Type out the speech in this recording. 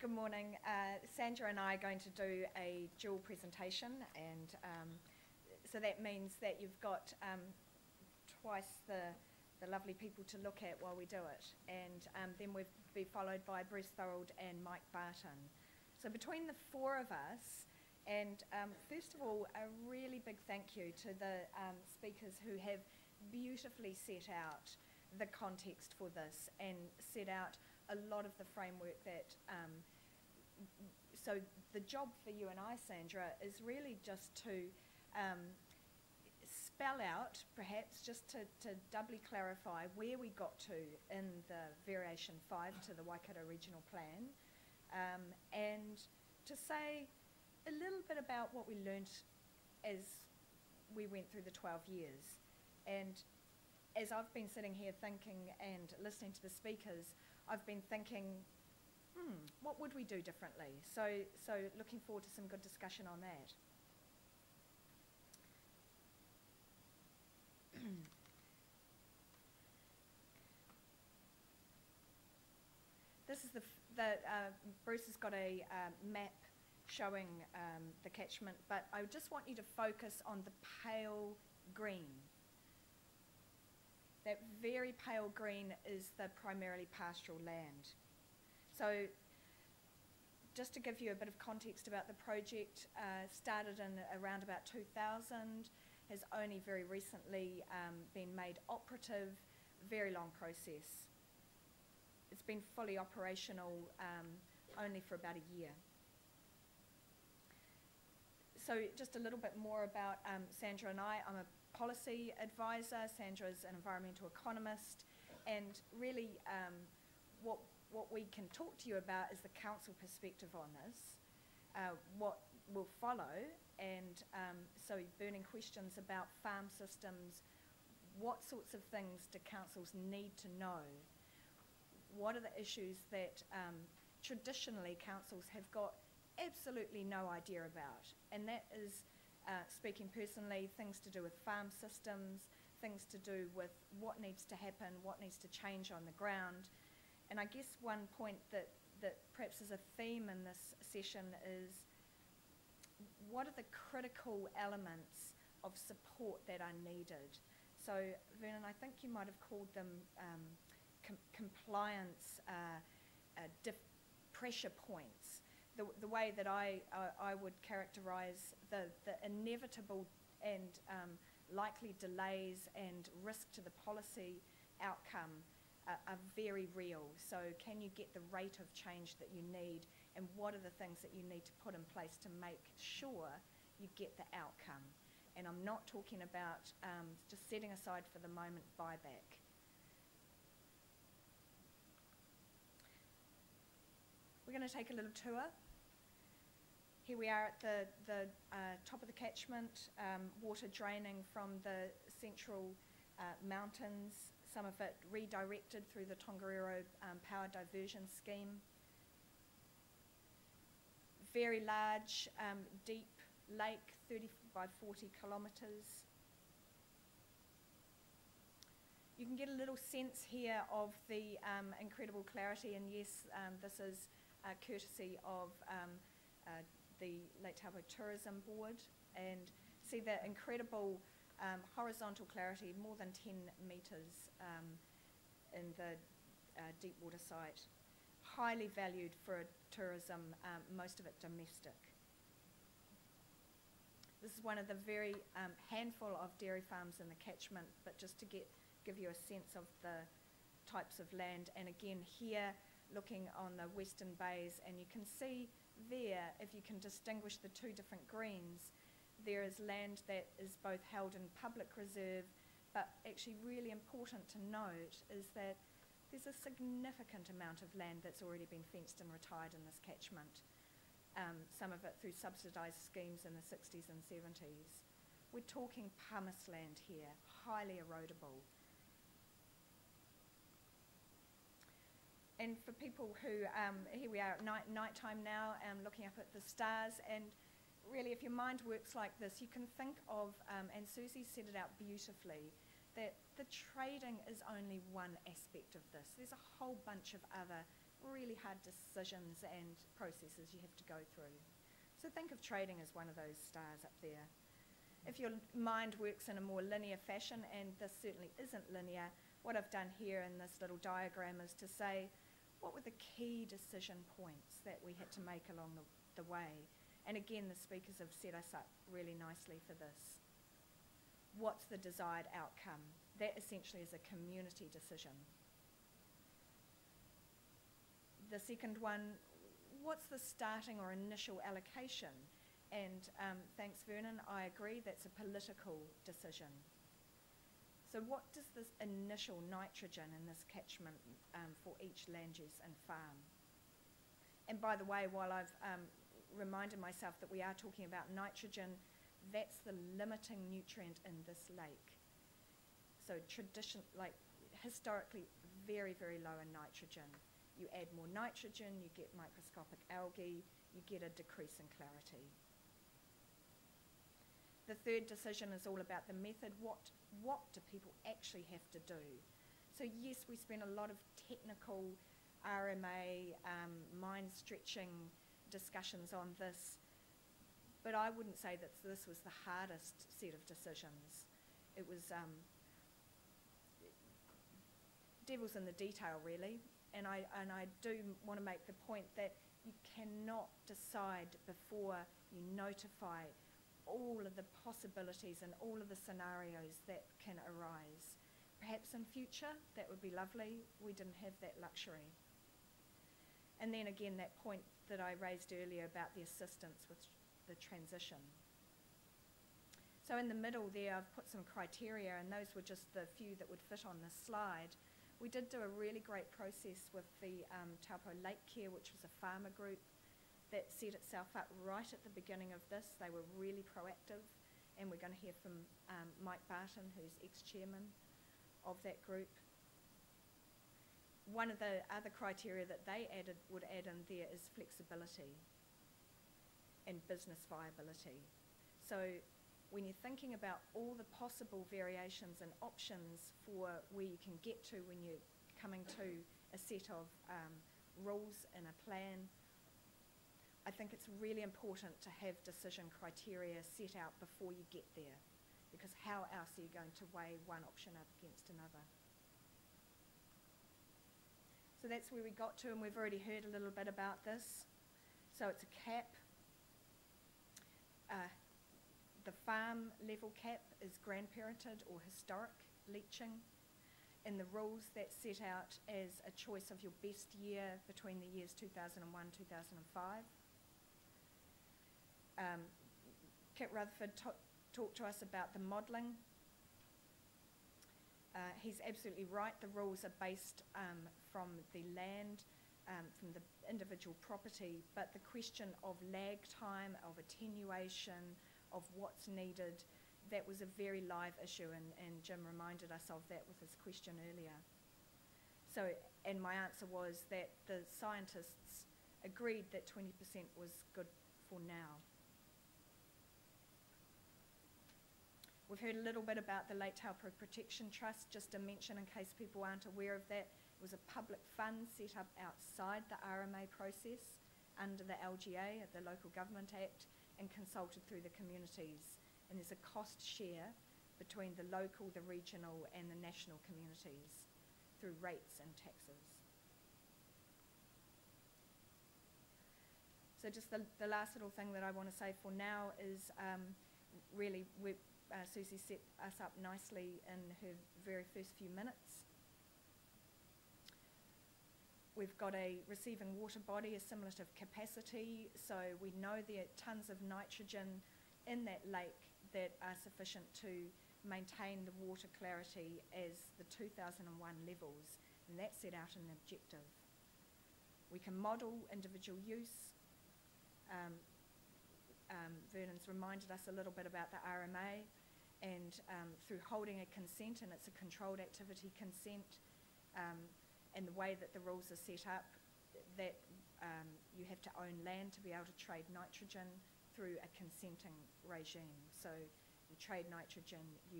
Good morning. Sandra and I are going to do a dual presentation, and so that means that you've got twice the lovely people to look at while we do it, and then we'll be followed by Bruce Thorold and Mike Barton. So between the four of us, and first of all, a really big thank you to the speakers who have beautifully set out the context for this and set out a lot of the framework that, so the job for you and I, Sandra, is really just to spell out, perhaps just to doubly clarify where we got to in the Variation 5 to the Waikato Regional Plan, and to say a little bit about what we learnt as we went through the 12 years. And as I've been sitting here thinking and listening to the speakers, I've been thinking, what would we do differently? So looking forward to some good discussion on that. This is Bruce has got a map showing the catchment, but I just want you to focus on the pale green. That very pale green is the primarily pastoral land. So just to give you a bit of context about the project, started in around about 2000, has only very recently been made operative, very long process. It's been fully operational only for about a year. So just a little bit more about Sandra and I. I'm a policy advisor. Sandra is an environmental economist, and really what we can talk to you about is the council perspective on this, what will follow, and so burning questions about farm systems. What sorts of things do councils need to know? What are the issues that traditionally councils have got absolutely no idea about? And that is, speaking personally, things to do with farm systems, things to do with what needs to happen, what needs to change on the ground. And I guess one point that perhaps is a theme in this session is, what are the critical elements of support that are needed? So Vernon, I think you might have called them compliance pressure points. The way that I would characterise the inevitable and likely delays and risk to the policy outcome are very real. So can you get the rate of change that you need, and what are the things that you need to put in place to make sure you get the outcome? And I'm not talking about just setting aside for the moment buyback. We're going to take a little tour. Here we are at the top of the catchment, water draining from the central mountains, some of it redirected through the Tongariro power diversion scheme. Very large, deep lake, 30 by 40 kilometres. You can get a little sense here of the incredible clarity, and yes, this is courtesy of the Lake Taupo Tourism Board, and see the incredible horizontal clarity, more than 10 metres in the deep water site. Highly valued for tourism, most of it domestic. This is one of the very handful of dairy farms in the catchment, but just to give you a sense of the types of land. And again here, looking on the western bays, and you can see there, if you can distinguish the two different greens, there is land that is both held in public reserve, but actually really important to note is that there's a significant amount of land that's already been fenced and retired in this catchment, some of it through subsidised schemes in the 60s and 70s. We're talking pumice land here, highly erodible. And for people who, here we are at nighttime now, looking up at the stars, and really if your mind works like this, you can think of, and Susie set it out beautifully, that the trading is only one aspect of this. There's a whole bunch of other really hard decisions and processes you have to go through. So think of trading as one of those stars up there. If your mind works in a more linear fashion, and this certainly isn't linear, what I've done here in this little diagram is to say, what were the key decision points that we had to make along the way? And again, the speakers have set us up really nicely for this. What's the desired outcome? That essentially is a community decision. The second one, what's the starting or initial allocation? And thanks, Vernon, I agree, that's a political decision. So what does this initial nitrogen in this catchment for each land use and farm? And by the way, while I've reminded myself that we are talking about nitrogen, that's the limiting nutrient in this lake. So historically, very, very low in nitrogen. You add more nitrogen, you get microscopic algae, you get a decrease in clarity. The third decision is all about the method. What do people actually have to do? So yes, we spent a lot of technical RMA, mind-stretching discussions on this, but I wouldn't say that this was the hardest set of decisions. It was devil's in the detail, really, and I do want to make the point that you cannot decide before you notify all of the possibilities and all of the scenarios that can arise. Perhaps in future, that would be lovely. We didn't have that luxury. And then again, that point that I raised earlier about the assistance with the transition. So in the middle there, I've put some criteria, and those were just the few that would fit on this slide. We did do a really great process with the Taupo Lake Care, which was a farmer group that set itself up right at the beginning of this. They were really proactive, and we're going to hear from Mike Barton, who's ex-chairman of that group. One of the other criteria that they would add in there is flexibility and business viability. So when you're thinking about all the possible variations and options for where you can get to when you're coming to a set of rules and a plan, I think it's really important to have decision criteria set out before you get there, because how else are you going to weigh one option up against another? So that's where we got to, and we've already heard a little bit about this. So it's a cap. The farm level cap is grandparented or historic leaching. In the rules, that's set out as a choice of your best year between the years 2001 and 2005. Kit Rutherford talked to us about the modelling. He's absolutely right. The rules are based from the land, from the individual property, but the question of lag time, of attenuation, of what's needed, that was a very live issue, and Jim reminded us of that with his question earlier. So, and my answer was that the scientists agreed that 20% was good for now. We've heard a little bit about the Lake Taupo Protection Trust. Just to mention, in case people aren't aware of that, it was a public fund set up outside the RMA process under the LGA, the Local Government Act, and consulted through the communities. And there's a cost share between the local, the regional, and the national communities through rates and taxes. So just the last little thing that I want to say for now is really Susie set us up nicely in her very first few minutes. We've got a receiving water body, a simulative capacity, so we know there are tons of nitrogen in that lake that are sufficient to maintain the water clarity as the 2001 levels, and that's set out in an objective. We can model individual use. Vernon's reminded us a little bit about the RMA, and through holding a consent, and it's a controlled activity consent, and the way that the rules are set up, that you have to own land to be able to trade nitrogen through a consenting regime. So you trade nitrogen, you